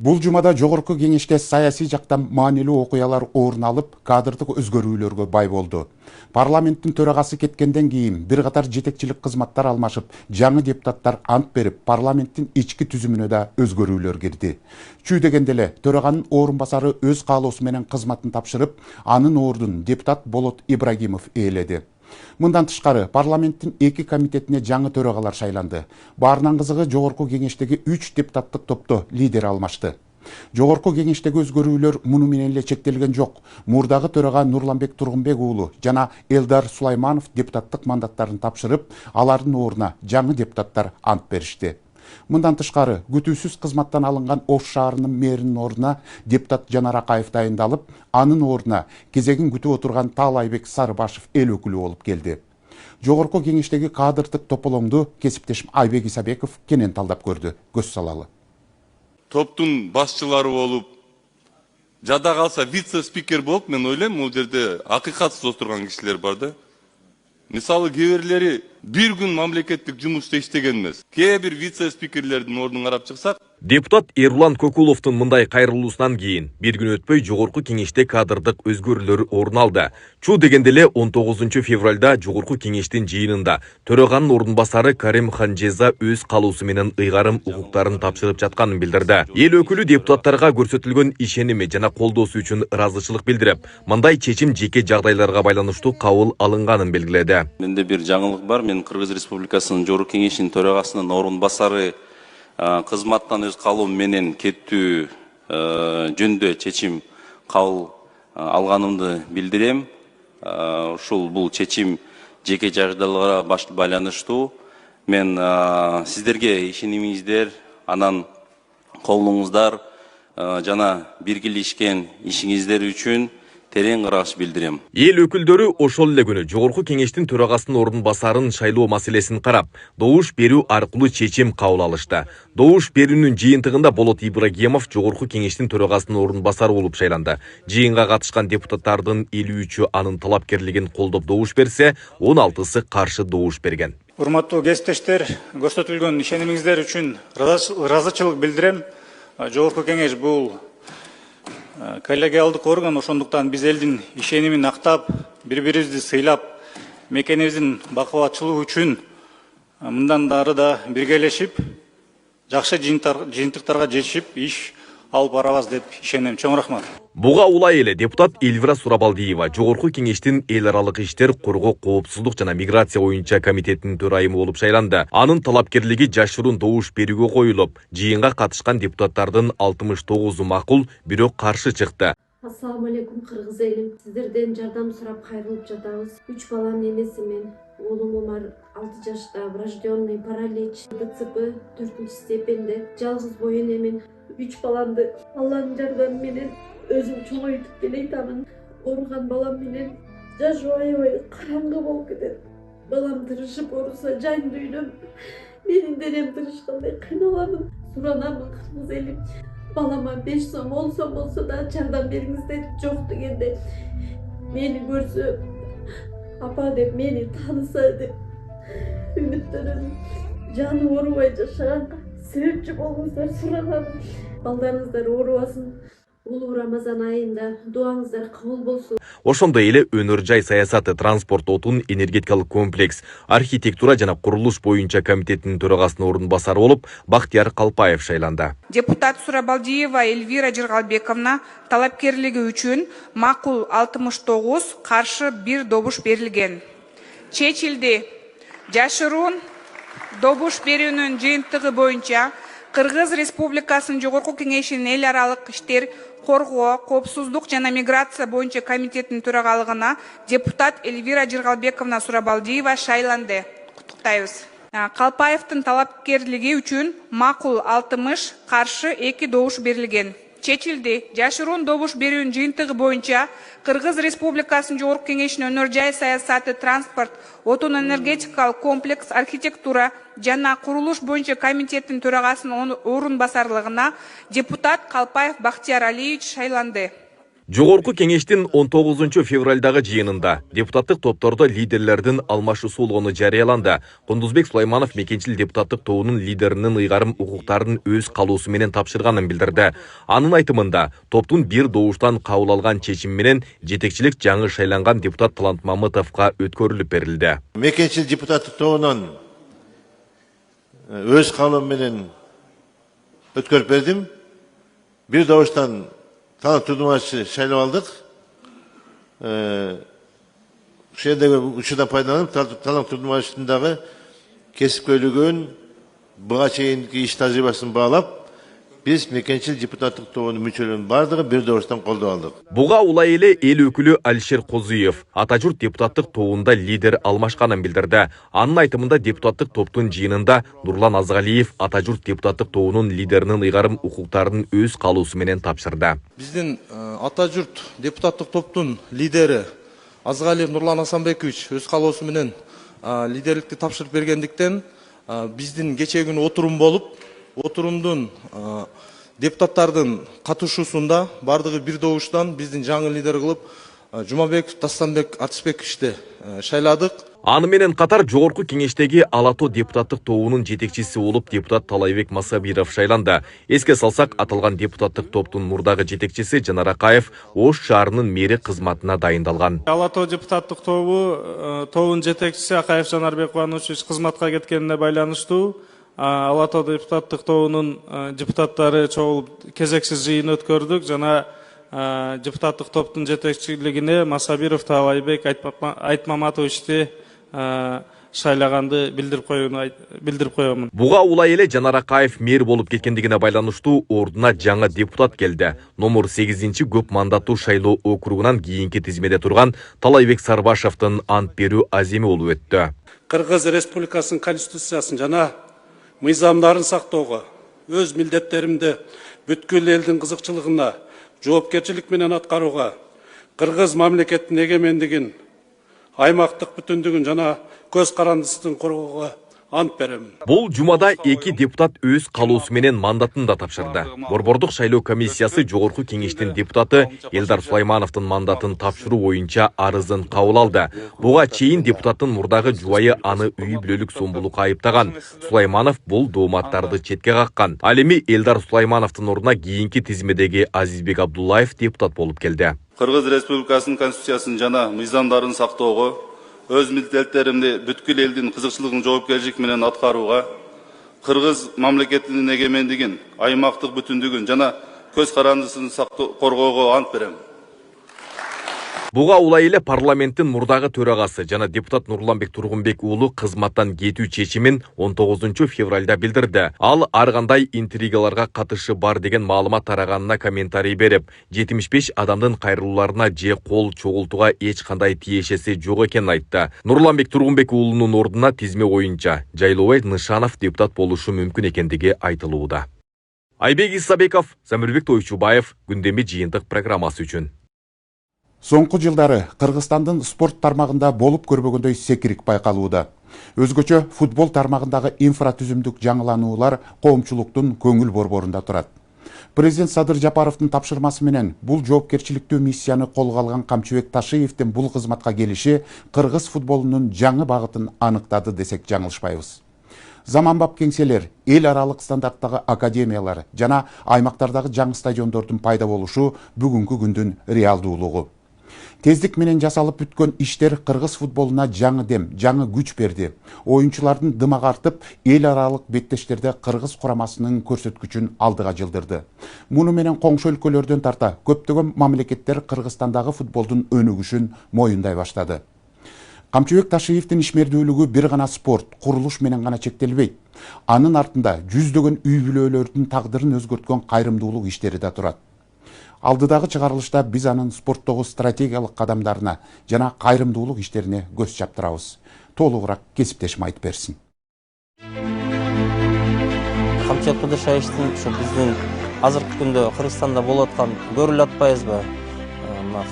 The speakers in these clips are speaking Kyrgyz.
Бул жумада жогорку кеңеште саясий жактан маанилүү окуялар орун алып, кадрдык өзгөрүүлөргө бай болду. Парламенттин төрагасы кеткенден кийин бир катар жетекчилик кызматтар алмашып, жаңы депутаттар ант берип, парламенттин ички түзүмүнө да өзгөрүүлөр кирди. Чүй дегенде эле төраганын орун басары өз каалоосу менен кызматын тапшырып, анын ордун депутат Болот Ибрагимов ээледи. Мындан тышкары парламенттин 2 комитетине жаңы төрагалар шайланды. Баарынан кызыгы жогорку кеңештеги 3 депутаттык топто лидер алмашты. Жогорку кеңештеги өзгөрүүлөр муну менен эле чектелген жок. Мурдагы төрага Нурланбек Тургунбек уулу жана Элдар Сулайманов депутаттык мандаттарын тапшырып, алардын ордуна жаңы депутаттар ант беришти. Мындан тышкары күтүүсүз кызматтан алынган Ош шаарынын мэринин ордуна депутат Жанар Акаев дайындалып, анын ордуна кезегин күтүп отурган Таалайбек Сарыбашев эл өкүлү болуп келди. Жогорку кеңештеги кадрдык тополоңду кесиптешим Айбек Исабеков кенен талдап көрдү. Көз салалы. Топтун башчылары болуп, жада калса вице-спикер болуп, мен ойлойм, бул жерде акыйкатсыз отурган кишилер бар да. Мисалы кээ бирлери бир күн мамлекеттик жумушта иштеген эмес. Кээ бир вице-спикерлердин ордун карап чыксак, депутат Эрлан Көкуловдун мындай кайрылуусунан кийин бир күн өтпөй жогорку кеңеште кадрдык өзгөрүүлөр орун алды. Чу дегенде эле 19 февралда жогорку кеңештин жыйынында төраганын ордун басары Карим Ханжеза өз калуусу менен ыйгарым укуктарын тапшырып жатканын билдирди. Эл өкүлү депутаттарга көрсөтүлгөн ишеними жана колдоосу үчүн ыраазычылык билдирип, мындай чечим жеке жагдайларга байланыштуу кабыл алынганын белгиледи. Менде бир жаңылык бар. Мен Кыргыз Республикасынын жогорку кеңешинин төрагасынын орун басары кызматтан өз калуум менен кеттүү жөнүндө чечим кабыл алганымды билдирем. Ушул бул чечим жеке жагдайларга байланыштуу. Мен сиздерге ишенимиңиздер, анан колуңуздар жана биргелешкен ишиңиздер үчүн терең ырайыш билдирем. Эл өкүлдөрү ошол эле күнү жогорку кеңештин төрагасынын ордун басарын шайлоо маселесин карап, добуш берүү аркылуу чечим кабыл алышты. Добуш берүүнүн жыйынтыгында Болот Ибрагимов жогорку кеңештин төрагасынын ордун басары болуп шайланды. Жыйынга катышкан депутаттардын 53-ü анын талапкерлигин колдоп добуш берсе, 16-сы каршы добуш берген. Урматтуу кесиптештер, көрсөтүлгөн ишенимиңиздер үчүн ыраазычылык билдирем. Жогорку кеңеш бул коллегиалдык орган, ошондуктан биз элдин ишенимин актап, бири-бирибизди сыйлап, мекенибиздин бакубатчылыгы үчүн мындан ары да биргелешип, жакшы жыйынтыктарга жетишип, иш алып барабыз деп ишенем. Чоң рахмат. Буга улай эле депутат Эльвира Сурабалдиева жогорку кеңештин эл аралык иштер, коргоо, коопсуздук жана миграция боюнча комитетинин төрайымы болуп шайланды. Анын талапкерлиги жашыруун добуш берүүгө коюлуп, жыйынга катышкан депутаттардын 69-у макул, бирок каршы чыкты. Ассаламу алейкум кыргыз элим. Сиздерден жардам сурап кайрылып жатабыз. 3 баланын энесимин. Оğlum Umar 6 жашта, врожденный паралич, ДЦП 4 степенде. Жалгыз боюн эмин. 3 баламды Алланын жардамы менен өзүм чоңойтуп келейтамын. Оруган балам менен жашоо аябай караңгы болуп кетет. Балам тырышып оруса жан дүйнөм, менин денем тырышкандай кыйналамын. Суранамын кыргыз элим. Balama 5 сом, 10 сом olsa da жардам бериңиздер. Жок дегенде мени көрсө, апа деп мени тааныса деп үмүттөнөм. Жаны оорубай жашаганга себепчи болуңуздар суранам. Балдарыңыздар оорубасын. Улуу Рамазан айында дуаңыздар кабыл болсун. Ошондой эле өнөр жай саясаты, транспорт, отун, энергетикалык комплекс, архитектура жана курулуш боюнча комитетинин төрагасынын ордун басары болуп Бактияр Калпаев шайланды. Депутат Сурабалдиева Эльвира Жыргалбековна талапкерлиги үчүн макул 69, каршы 1 добуш берилген. Чечилди. Жашыруун добуш берүүнүн жыйынтыгы боюнча Кыргыз Республикасынын жогорку кеңешинин эл аралык иштер, коргоо, коопсуздук жана миграция боюнча комитетинин төрагалыгына депутат Эльвира Жыргалбековна Сурабалдиева шайланды. Куттуктайбыз. Калпаевдин талапкерлиги үчүн макул 60, каршы 2 добуш берилген. Чечилди. Жашыруун добуш берүүнүн жыйынтыгы боюнча Кыргыз Республикасынын жогорку кеңешинин өнөр жай саясаты, транспорт, отун энергетикалык комплекс, архитектура жана курулуш боюнча комитеттин төрагасынын орун басарлыгына депутат Калпаев Бактияр Алиевич шайланды. Жогорку кеңештин 19 февралдагы жыйынында депутаттык топтордо лидерлердин алмашуусу болгону жарыяланды. Кундузбек Сулайманов мекенчил депутаттык тобунун лидеринин ыйгарым укуктарын өз калуусу менен тапшырганын билдирди. Анын айтымында, топтун бир добуштан кабыл алган чечим менен жетекчилик жаңы шайланган депутат Талант Мамытовго өткөрүлүп берилди. Мекенчил депутаттык тобунун өз калуум менен өткөрүп бердим. Бир добуштан Талант Турдумбаевичти шайлап алдык. Ушедеги учурдан пайдаланып, Талант Турдумбаевичтин дагы кесипкөйлүгүн, буга чейинки иш тажрыйбасын баалап, биз мекенчил депутаттык тобунун мүчөлөрүнүн бардыгы бир добуштан колдоп алдык. Буга улай эле эл өкүлү Алишер Козуев ата журт депутаттык тобунда лидер алмашканын билдирди. Анын айтымында депутаттык топтун жыйынында Нурлан Азгалиев ата журт депутаттык тобунун лидеринин ыйгарым укуктарын өз калуусу менен тапшырды. Биздин ата журт депутаттык топтун лидери Азгалиев Нурлан Асанбекович өз калуусу менен лидерликти тапшырып бергендиктен биздин кечээ күнү отурум болуп, отурумдун депутаттардын катышуусунда бардыгы бир добуштан биздин жаңы лидер кылып Жумабеков Дастанбек Артышбековичти шайладык. Аны менен катар жогорку кеңештеги Алато депутаттык тобунун жетекчиси болуп депутат Талайбек Масабиров шайланды. Эске салсак, аталган депутаттык топтун мурдагы жетекчиси Жанар Акаев Ош шаарынын мэри кызматына дайындалган. Алато депутаттык тобунун жетекчиси Акаев Жанарбек Кубанович кызматка кеткенине байланыштуу Алато депутаттык тобунун депутаттары чогулуп кезексиз жыйын өткөрдүк. Жана депутаттык топтун жетекчилигине Масабиров Талайбек Айтмаматовичти шайлаганды билдирип коёмун. Буга улай эле Жанар Акаев мэр болуп кеткендигине байланыштуу ордуна жаңы депутат келди. Номер 8-чи көп мандаттуу шайлоо округунан кийинки тизмеде турган Талайбек Сарбашевдин ант берүү аземи болуп өттү. Кыргыз Республикасынын конституциясын жана мыйзамдарын сактоого, өз милдеттеримди бүткүл элдин кызыкчылыгына жоопкерчилик менен аткарууга, кыргыз мамлекеттин эгемендигин, аймактык бүтүндүгүн жана көз карандысын коргоого ант берем. Бул жумада 2 депутат өз калуусу менен мандатын да тапшырды. Борбордук шайлоо комиссиясы жогорку кеңештин депутаты Элдар Сулаймановдун мандатын тапшыруу боюнча арызын кабыл алды. Буга чейин депутаттын мурдагы жубайы аны үй бүлөлүк сомбулукка айыптаган. Сулайманов бул дооматтарды четке каккан. Ал эми Элдар Сулаймановдун ордуна кийинки тизмедеги Азизбек Абдуллаев депутат болуп келди. Кыргыз Республикасынын конституциясын жана мыйзамдарын сактоого, өз милдеттеримди бүткүл элдин кызыкчылыгын жоопкерчилик менен аткарууга, кыргыз мамлекетинин эгемендигин, аймактык бүтүндүгүн жана көз карандысын коргоого ант берем. Буга улай эле парламенттин мурдагы төрагасы жана депутат Нурланбек Тургунбек уулу кызматтан кетүү чечимин 19 февралда билдирди. Ал ар кандай интригаларга катышы бар деген маалымат тараганына комментарий берип, 75 адамдын кайрылууларына же кол чогултууга эч кандай тиешеси жок экенин айтты. Нурланбек Тургунбек уулунун ордуна тизме боюнча Жайлообай Нышанов депутат болушу мүмкүн экендиги айтылууда. Айбек Исабеков, Замирбек Тойчубаев, Күндөмү жыйынтык программасы үчүн. Соңку жылдары Кыргызстандын спорт тармагында болуп көрбөгөндөй секирик байкалууда. Өзгөчө футбол тармагындагы инфратүзүмдүк жаңылануулар коомчулуктун көңүл борборунда турат. Президент Садыр Жапаровдун тапшырмасы менен бул жоопкерчиликтүү миссияны колго алган Камчыбек Ташиевдин бул кызматка келиши кыргыз футболунун жаңы багытын аныктады десек жаңылышпайбыз. Заманбап кеңселер, эл аралык стандарттагы академиялар жана аймактардагы жаңы стадиондордун пайда болушу бүгүнкү күндүн реалдуулугу. Тездик менен жасалып бүткөн иштер кыргыз футболуна жаңы дем, жаңы күч берди. Оюнчулардын дымак артып, эл аралык беттештерде кыргыз курамасынын көрсөткүчүн алдыга жылдырды. Муну менен коңшу өлкөлөрдөн тарта көптөгөн мамлекеттер Кыргызстандагы футболдун өнүгүшүн моюндай баштады. Камчыбек Ташиевдин ишмердүүлүгү бир гана спорт, курулуш менен гана чектелбейт. Анын артында жүздөгөн үй бүлөлөрдүн тагдырын өзгөрткөн кайрымдуулук иштери да турат. Алдыдагы чыгарылышта биз анын спорттогу стратегиялык кадамдарына жана кайрымдуулук иштерине көз чаптырабыз. Толугураак кесиптешим айтып берсин. Камчыбек Ташиевдин ушу биздин азыркы күндө Кыргызстанда болуп аткан көрүлүп атпайбызбы?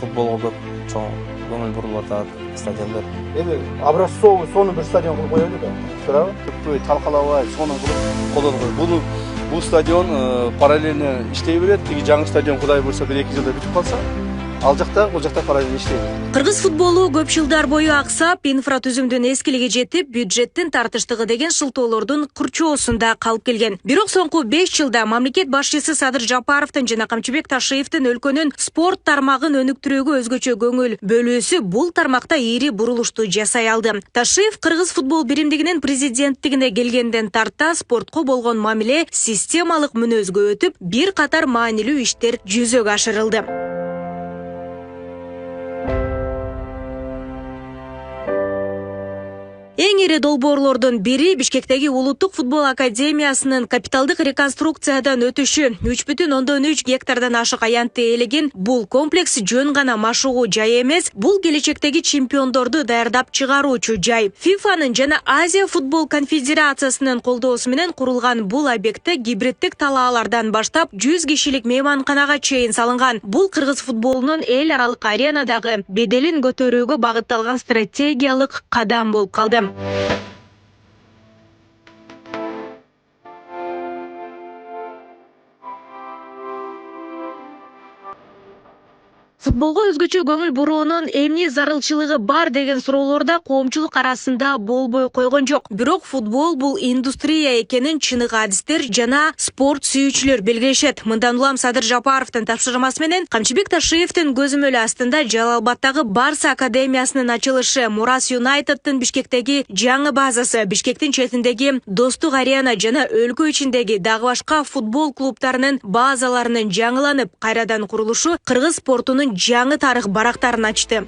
Футболго көп чоң көңүл бурулуп атат, стадиондор. Эми образцовый сону бир стадион кылып коелу да. Туурабы? Көпкөй талкалабай сону кылып колдонбой. Бул стадион параллельно иштей берет. Тиги жаңы стадион Кудай буйрса 1-2 жылда бүтүп калса, ал жакта параллельно иштейт. Кыргыз футболу көп жылдар бою аксап, инфратүзүмдүн эскилиги жетип, бюджеттин тартыштыгы деген шылтоолордун курчоосунда калып келген. Бирок соңку 5 жылда мамлекет башчысы Садыр Жапаровдун жана Камчыбек Ташиевдин өлкөнүн спорт тармагын өнүктүрүүгө өзгөчө көңүл бөлүүсү бул тармакта ири бурулушту жасай алды. Ташиев Кыргыз футбол биримдигинин президенттигине келгенден тарта спортко болгон мамиле системалык мүнөзгө өтүп, бир катар маанилүү иштер жүзөгө ашырылды. Эң ири долбоорлордун бири Бишкектеги Улуттук футбол академиясынын капиталдык реконструкциядан өтүшү. 3,3 гектардан ашык аянтты ээлеген бул комплекс жөн гана машыгуу жай эмес, бул келечектеги чемпиондорду даярдап чыгаруучу жай. ФИФАнын жана Азия футбол конфедерациясынын колдоосу менен курулган бул объектте гибриддик талаалардан баштап 100 кишилик мейманканага чейин салынган. Бул кыргыз футболунун эл аралык аренадагы беделин көтөрүүгө багытталган стратегиялык кадам болуп калды. Футболго өзгөчө көңүл буруунун эмне зарылчылыгы бар деген суроолорда коомчулук арасында болбой койгон жок. Бирок футбол бул индустрия экенин чыныгы адистер жана спорт сүйүүчүлөр белгилешет. Мындан улам Садыр Жапаровдун тапшырмасы менен Камчыбек Ташиевдин көзөмөлү астында Жалалбадтагы Барса академиясынын ачылышы, Мурас Юнайтеддин Бишкектеги жаңы базасы, Бишкектин четиндеги Достук арена жана өлкө ичиндеги дагы башка футбол клубтарынын базаларынын жаңыланып, кайрадан курулушу кыргыз спортунун жаңы тарых барактарын ачты.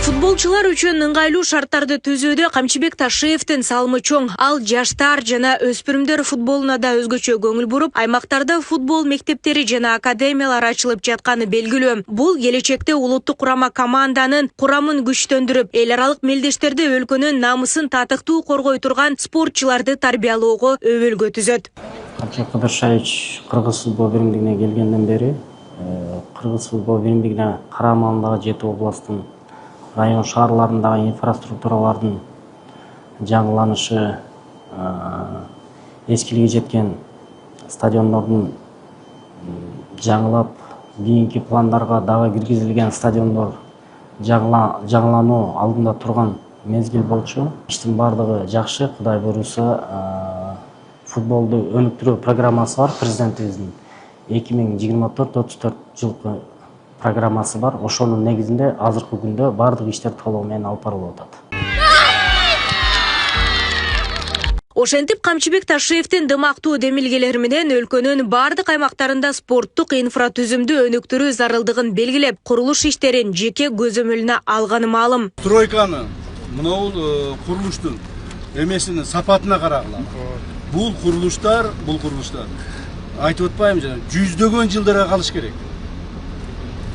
Футболчулар үчүн ыңгайлуу шарттарды түзүүдө Камчыбек Ташиевдин салымы чоң. Ал жаштар жана өспүрүмдөр футболуна да өзгөчө көңүл буруп, аймактарда футбол мектептери жана академиялар ачылып жатканы белгилүү. Бул келечекте улуттук курама команданын курамын күчтөндүрүп, эл аралык мелдештерде өлкөнүн намысын татыктуу коргой турган спортчуларды тарбиялоого өбөлгө түзөт. Камчыбек Кыдыршаевич Кыргыз футбол биримдигине келгенден бери Кыргыз футбол биримдигине карамагындагы 7 областтын район шаарларындагы инфраструктуралардын жаңыланышы, эскилиги жеткен стадиондордун жаңылап, кийинки пландарга дагы киргизилген стадиондор жаңылануу алдында турган мезгил болчу. Иштин бардыгы жакшы, Кудай буйруса, футболду өнүктүрүү программасы бар президентибиздин 2024-34 жылкы программасы бар. Ошонун негизинде азыркы күндө бардык иштер толугу менен алып барылып атат. Ошентип Камчыбек Ташиевдин дымактуу демилгелери менен өлкөнүн бардык аймактарында спорттук инфратүзүмдү өнүктүрүү зарылдыгын белгилеп, курулуш иштерин жеке көзөмөлүнө алганы маалым. Стройканы мынау курулуштун эмесинин сапатына карагыла. Бул курулуштар айтып атпайм жана жүздөгөн жылдарга калыш керек.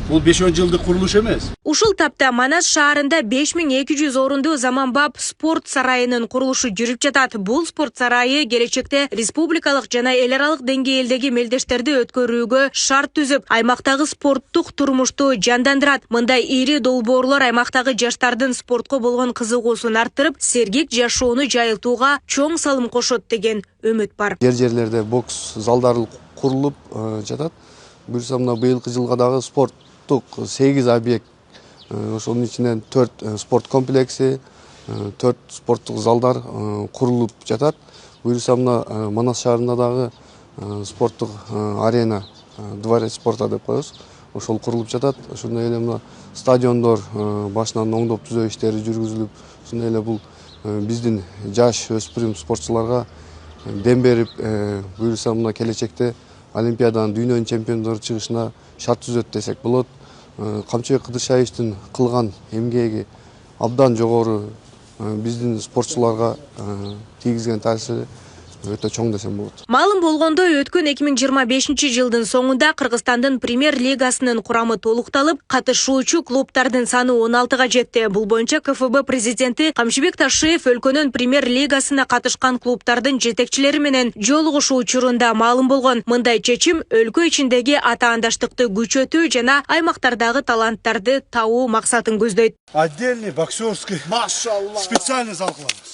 Бул 5-10 жылдык курулуш эмес. Ушул тапта Манас шаарында 5200 орундуу заманбап спорт сарайынын курулушу жүрүп жатат. Бул спорт сарайы келечекте республикалык жана эл аралык деңгээлдеги мелдештерди өткөрүүгө шарт түзүп, аймактагы спорттук турмушту жандандырат. Мындай ири долбоорлор аймактагы жаштардын спортко болгон кызыгуусун арттырып, сергек жашоону жайылтууга чоң салым кошот деген үмүт бар. Жер-жерлерде бокс залдары курулуп жатат. Буюрса мына быйылкы жылга дагы спорт 8 объект, ошонун ичинен 4 спорт комплекси, 4 спорттук залдар курулуп жатат. Буюрса мына Манас шаарында дагы спорттук арена, дворец спорта деп коебуз. Ошол курулуп жатат. Ошондой эле мына стадиондор башынан оңдоп түзөө иштери жүргүзүлүп, ошондой эле бул биздин жаш өспүрүм спортчуларга дем берип, буюрса мына келечекте Олимпиаданын дүйнөнүн чемпиондору чыгышына шарт түзөт десек болот. Камчыбек Кыдыршаевичтин кылган эмгеги абдан жогору, биздин спортчуларга тийгизген таасири өтө чоң десем болот. Маалым болгондой, өткөн 2025 жылдын соңунда Кыргызстандын премьер лигасынын курамы толукталып, катышуучу клубтардын саны 16га жетти. Бул боюнча КФБ президенти Камчыбек Ташиев өлкөнүн премьер лигасына катышкан клубтардын жетекчилери менен жолугушуу учурунда маалым болгон. Мындай чечим өлкө ичиндеги атаандаштыкты күчөтүү жана аймактардагы таланттарды табуу максатын көздөйт. Отдельный боксерский, специальный зал кылабыз.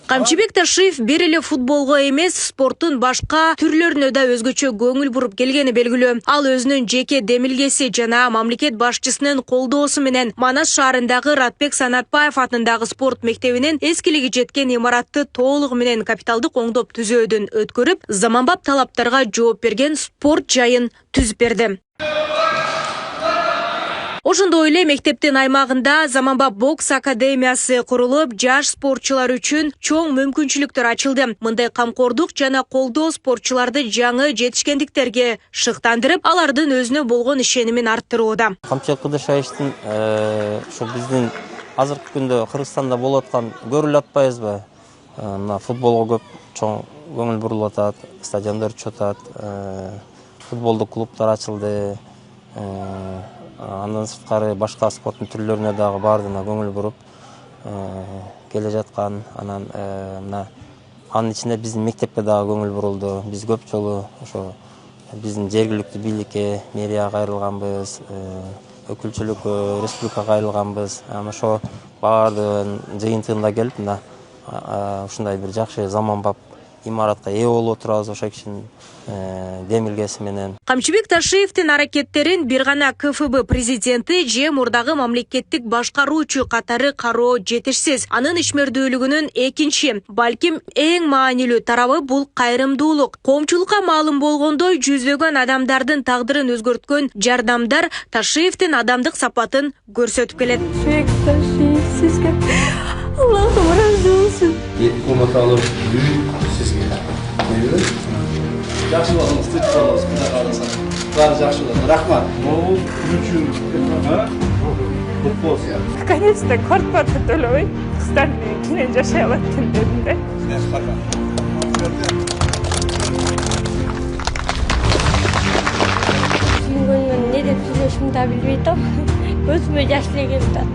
Камчыбек Ташиев бир эле футболго эмес, спорттун башка түрлөрүнө да өзгөчө көңүл буруп келгени белгилүү. Ал өзүнүн жеке демилгеси жана мамлекет башчысынын колдоосу менен Манас шаарындагы Ратбек Санатбаев атындагы спорт мектебинин эскилиги жеткен имаратты толугу менен капиталдык оңдоп түзөөдөн өткөрүп, заманбап талаптарга жооп берген спорт жайын түзүп берди. Ошондой эле мектептин аймагында заманбап бокс академиясы курулуп, жаш спортчулар үчүн чоң мүмкүнчүлүктөр ачылды. Мындай камкордук жана колдоо спортчуларды жаңы жетишкендиктерге шыктандырып, алардын өзүнө болгон ишенимин арттырууда. Камчыбек Кыдыршаевдин ушу биздин азыркы күндө Кыргызстанда болуп аткан көрүлүп атпайбызбы? Мына футболго көп чоң көңүл бурулуп атат, стадиондор чотат, футболдук клубтар ачылды. Андан сырткары башка спорттун түрлөрүнө дагы баардыгына көңүл буруп келе жаткан. Анан анын ичинде биздин мектепке дагы көңүл бурулду. Биз көп жолу ошо биздин жергиликтүү бийликке, мэрияга кайрылганбыз, өкүлчүлүккө, республикага кайрылганбыз. Анан ошо баардыгынын жыйынтыгында келип, ушундай бир жакшы заманбап имаратка ээ болуп отурабыз ошо кишинин демилгеси менен. Камчыбек Ташиевдин аракеттерин бир гана КФБ президенти же мурдагы мамлекеттик башкаруучу катары кароо жетишсиз. Анын ишмердүүлүгүнүн экинчи, балким эң маанилүү тарабы бул кайрымдуулук. Коомчулукка маалым болгондой, жүздөгөн адамдардын тагдырын өзгөрткөн жардамдар Ташиевдин адамдык сапатын көрсөтүп келет. Сизге Аллахым разы болсун. Комнаталар сизге. Жакшы болуңуз, тынч болуңуз, Кудай кааласа. Баары жакшы болот. Рахмат. Могул үчүн, кут болсун. Наконец-то квартплата төлөбөй, кыздар менен кенен жашай алат дедим да. Сүйүнгөндөн не деп сүйлөшүмдү да билбей атам. Көзүмө жаш эле келип атат.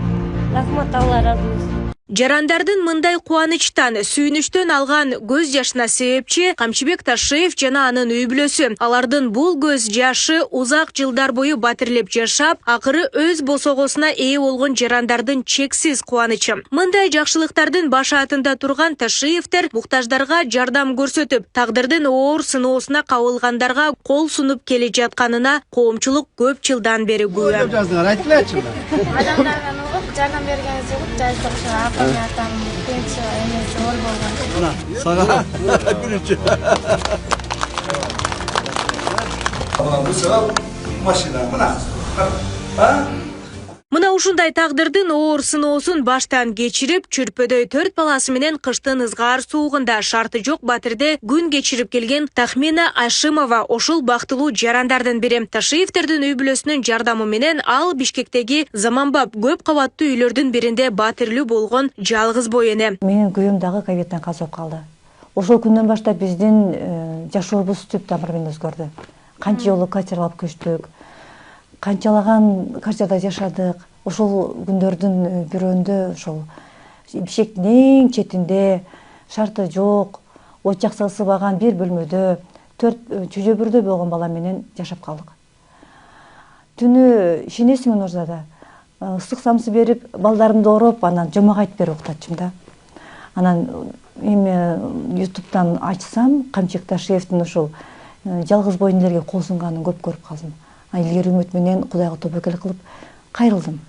Рахмат, Алла разы болсун. Жарандардын мындай кубанычтан, сүйүнүчтөн алган көз жашына себепчи Камчыбек Ташиев жана анын үй бүлөсү. Алардын бул көз жашы узак жылдар бою батирлеп жашап, акыры өз босогосуна ээ болгон жарандардын чексиз кубанычы. Мындай жакшылыктардын баш атында турган Ташиевдер муктаждарга жардам көрсөтүп, тагдырдын оор сыноосуна кабылгандарга кол сунуп келе жатканына коомчулук көп жылдан бери күбө. Адамдарга жардам бергениңизге жайсыз Атам пенсия эмес оор болгон. Сага күнүчү. Машина мына. Мына ушундай тагдырдын оор сыноосун баштан кечирип, чүрпөдөй 4 баласы менен кыштын ызгаар суугунда шарты жок батирде күн кечирип келген Тахмина Ашимова ошол бактылуу жарандардын бири. Ташиевдердин үй бүлөсүнүн жардамы менен ал Бишкектеги заманбап көп кабаттуу үйлөрдүн биринде батирлүү болгон жалгыз бой эне. Менин күйөөм дагы ковидтен каза болуп калды. Ошол күндөн баштап биздин жашообуз түп тамыры менен өзгөрдү. Канча жолу катер алып көчтүк. Канчалаган квартирада жашадык. Ошол күндөрдүн бирөөндө ошол Бишкектин эң четинде, шарты жок, от жакса ысыбаган бир бөлмөдө 4 чөжө бүрдө болгон бала менен жашап калдык. Түнү ишенесиңби Нурзада? Ысык самсы берип, балдарымды ороп, анан жомагайт берип уктатчумун да. Анан эми YouTube'дан ачсам, Камчыбек Ташиевдин ошол жалгыз бойдулерге кол сунганын көп көрүп калдым. Илгери үмүт менен Кудайга тобокел кылып кайрылдым.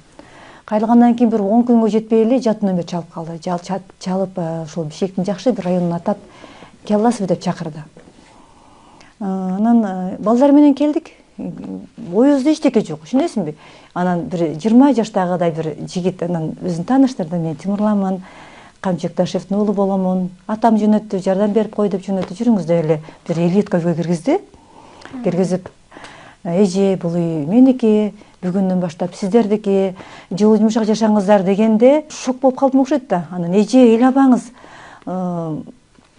Кайрылгандан кийин бир 10 күнгө жетпей эле жат номер чалып калды. Чалып ошол Бишкектин жакшы бир районун атап, келасызбы деп чакырды. Анан балдар менен келдик. Оюбузда эчтеке жок, түшүнөсүңбү? Анан бир 20 жаштагыдай бир жигит анан өзүн тааныштырды. Мен Тимурламын, Камчыбек Ташиевдин уулу боломун. Атам жөнөттү, жардам берип кой деп жөнөттү. Жүрүңүз деп эле бир элиткага киргизди. Киргизип эже бул үй меники, бүгүндөн баштап сиздердики, жылуу жумшак жашаңыздар дегенде шок болуп калдым окшойт да. Анан эже ыйлабаңыз,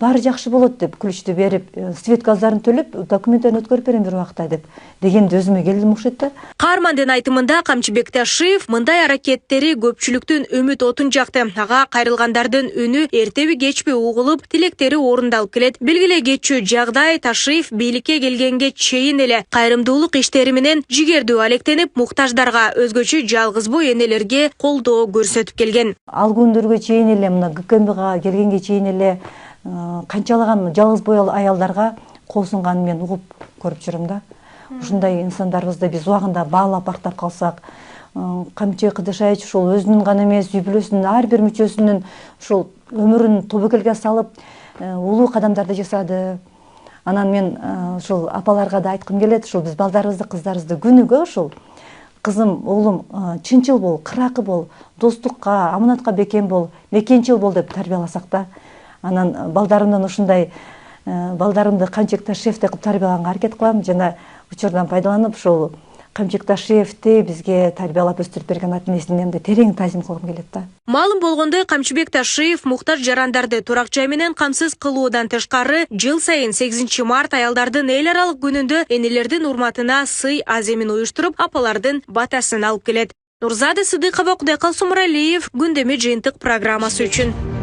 баары жакшы болот деп күлүштү берип, свет газдарын төлөп, документтен өткөрүп берем бир убакта деп дегенде өзүмө келдим окшойт да. Каармандын айтымында Камчыбек Ташиев мындай аракеттери көпчүлүктүн үмүт отун жакты. Ага кайрылгандардын үнү эртеби кечпи угулуп, тилектери орундалып келет. Белгиле кетчү жагдай Ташиев бийликке келгенге чейин эле кайрымдуулук иштери менен жигердүү алектенип, муктаждарга, өзгөчө жалгыз бой энелерге колдоо көрсөтүп келген. Ал күндөргө чейин эле мына ГКМБга келгенге чейин эле канчалаган жалгыз бой аялдарга кол сунганын мен угуп көрүп жүрөм да. Ушундай инсандарыбызды биз убагында баалап бактап калсак, Камчы Кыдышаевич ушул өзүнүн гана эмес, үй бүлөсүнүн ар бир мүчөсүнүн ушул өмүрүн тобокелге салып, улуу кадамдарды жасады. Анан мен ушул апаларга да айткым келет, ушул биз балдарыбызды, кыздарыбызды күнүгө ушул кызым, оглум, чынчыл бол, кыракы бол, достукка, аманатка бекем бол, мекенчил бол деп тарбияласак да. Анан балдарымдан ушундай балдарымды Камчыбек Ташиевдей кылып тарбиялаганга аракет кылам. Жана учурдан пайдаланып ушул Камчыбек Ташиевди бизге тарбиялап өстүрүп берген ата энесине эмне терең таазим кылгым келет да. Маалым болгондой, Камчыбек Ташиев муктаж жарандарды турак жай менен камсыз кылуудан тышкары, жыл сайын 8 март аялдардын эл аралык күнүндө энелердин урматына сый аземин уюштуруп, апалардын батасын алып келет. Нурзада Сыдыкова, Кудайкал Сумаралиев, Күндөмө жыйынтык программасы үчүн.